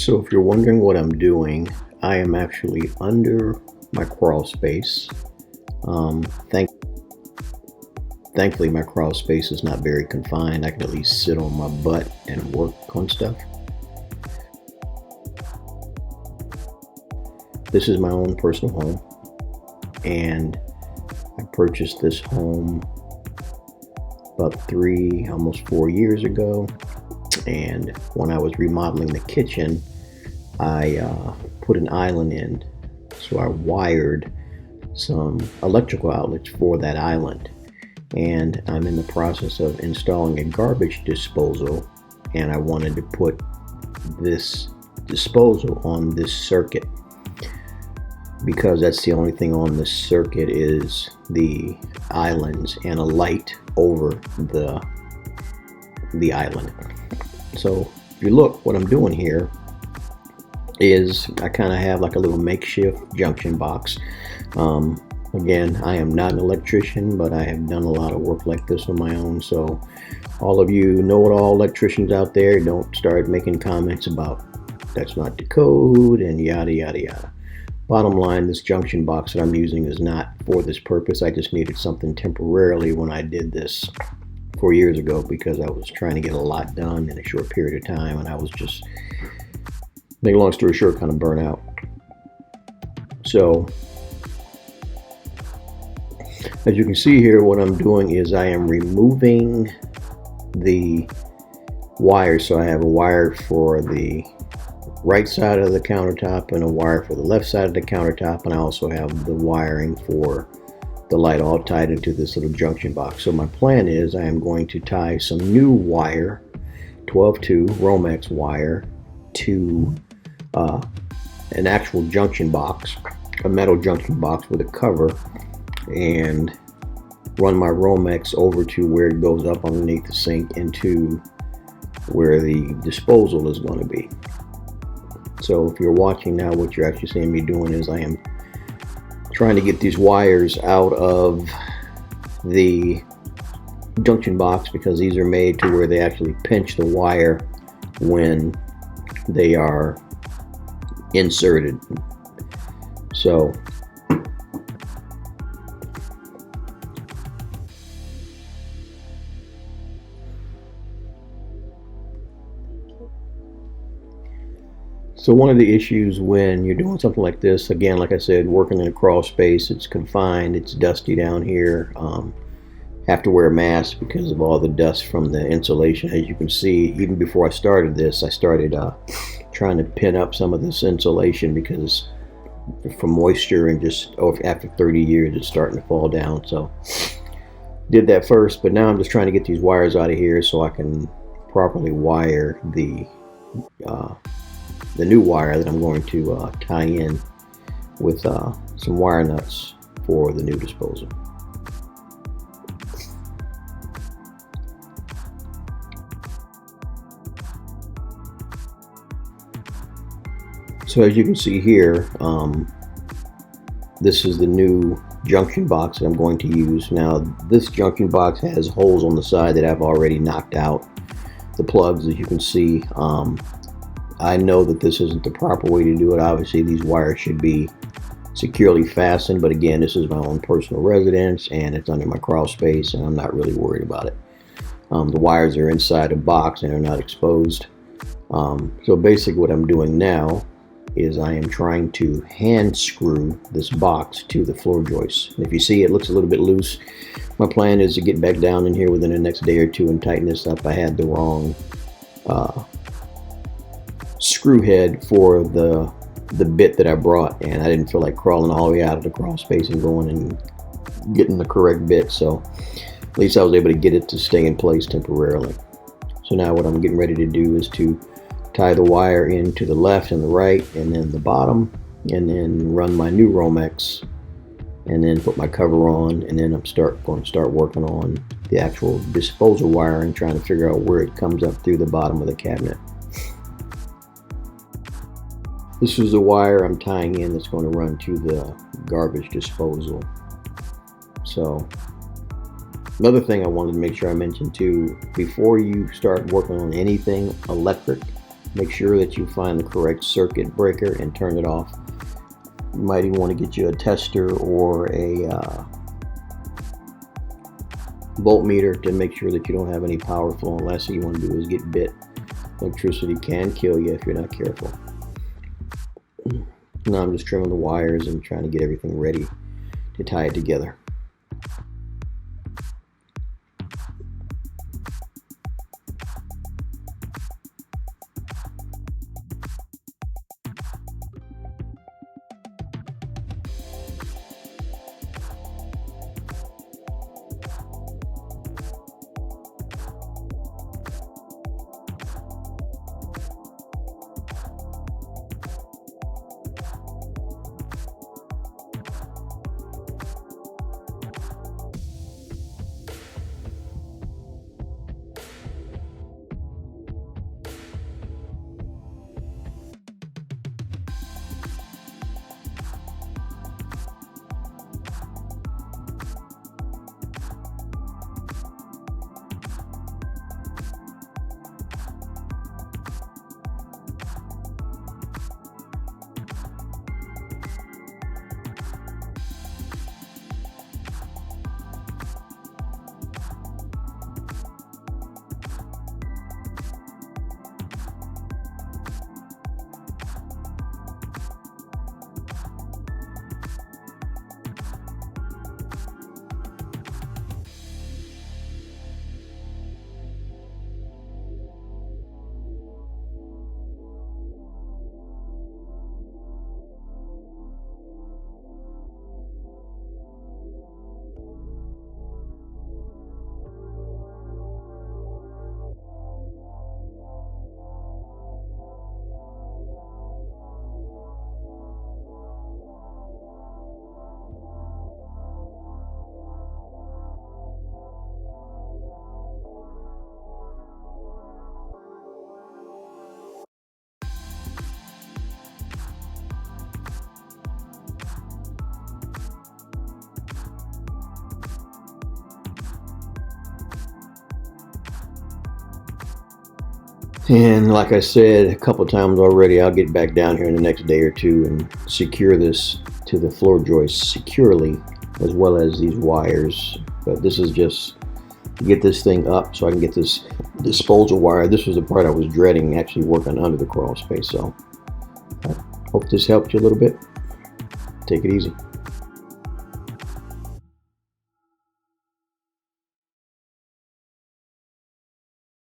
So if you're wondering what I'm doing, I am actually under my crawl space. Um, thank Thankfully my crawl space is not very confined. I can at least sit on my butt and work on stuff. This is my own personal home, and I purchased this home about 4 years ago. And when I was remodeling the kitchen, I put an island in. So I wired some electrical outlets for that island. And I'm in the process of installing a garbage disposal, and I wanted to put this disposal on this circuit because that's the only thing on this circuit is the islands and a light over the island. So if you look, what I'm doing here is I kind of have like a little makeshift junction box. Again, I am not an electrician, but I have done a lot of work like this on my own. So all of you know-it-all electricians out there, don't start making comments about that's not the code and yada yada yada. Bottom line, this junction box that I'm using is not for this purpose. I just needed something temporarily when I did this 4 years ago because I was trying to get a lot done in a short period of time, and I was just, make a long story short, kind of burnt out. So as you can see here, what I'm doing is I am removing the wires. So I have a wire for the right side of the countertop and a wire for the left side of the countertop, and I also have the wiring for the light all tied into this little junction box. So my plan is I am going to tie some new wire, 12-2 Romex wire, to an actual junction box, a metal junction box with a cover, and run my Romex over to where it goes up underneath the sink into where the disposal is going to be. So if you're watching now, what you're actually seeing me doing is I am trying to get these wires out of the junction box because these are made to where they actually pinch the wire when they are inserted. So one of the issues when you're doing something like this, again, like I said, working in a crawl space, it's confined, it's dusty down here. Have to wear a mask because of all the dust from the insulation. As you can see, even before I started this, I started trying to pin up some of this insulation because from moisture, and just after 30 years it's starting to fall down. So did that first, but now I'm just trying to get these wires out of here so I can properly wire the new wire that I'm going to tie in with some wire nuts for the new disposal. So as you can see here, this is the new junction box that I'm going to use. Now this junction box has holes on the side that I've already knocked out the plugs, as you can see. I know that this isn't the proper way to do it. Obviously these wires should be securely fastened, but again, this is my own personal residence and it's under my crawl space and I'm not really worried about it. The wires are inside a box and are not exposed. So basically what I'm doing now is I am trying to hand screw this box to the floor joist. And if you see, it looks a little bit loose. My plan is to get back down in here within the next day or two and tighten this up. I had the wrong screw head for the bit that I brought, and I didn't feel like crawling all the way out of the crawl space and going and getting the correct bit. So at least I was able to get it to stay in place temporarily. So now what I'm getting ready to do is to tie the wire into the left and the right and then the bottom, and then run my new Romex and then put my cover on, and then I'm going to start working on the actual disposal wiring, trying to figure out where it comes up through the bottom of the cabinet. This is the wire I'm tying in that's going to run to the garbage disposal. So another thing I wanted to make sure I mentioned too, before you start working on anything electric, Make sure that you find the correct circuit breaker and turn it off. You might even want to get you a tester or a voltmeter to make sure that you don't have any power flowing. Last thing you want to do is get bit. Electricity can kill you if you're not careful. Now I'm just trimming the wires and trying to get everything ready to tie it together. And like I said a couple times already, I'll get back down here in the next day or two and secure this to the floor joist securely, as well as these wires. But this is just to get this thing up so I can get this disposal wire. This was the part I was dreading, actually working under the crawl space. So I hope this helped you a little bit. Take it easy.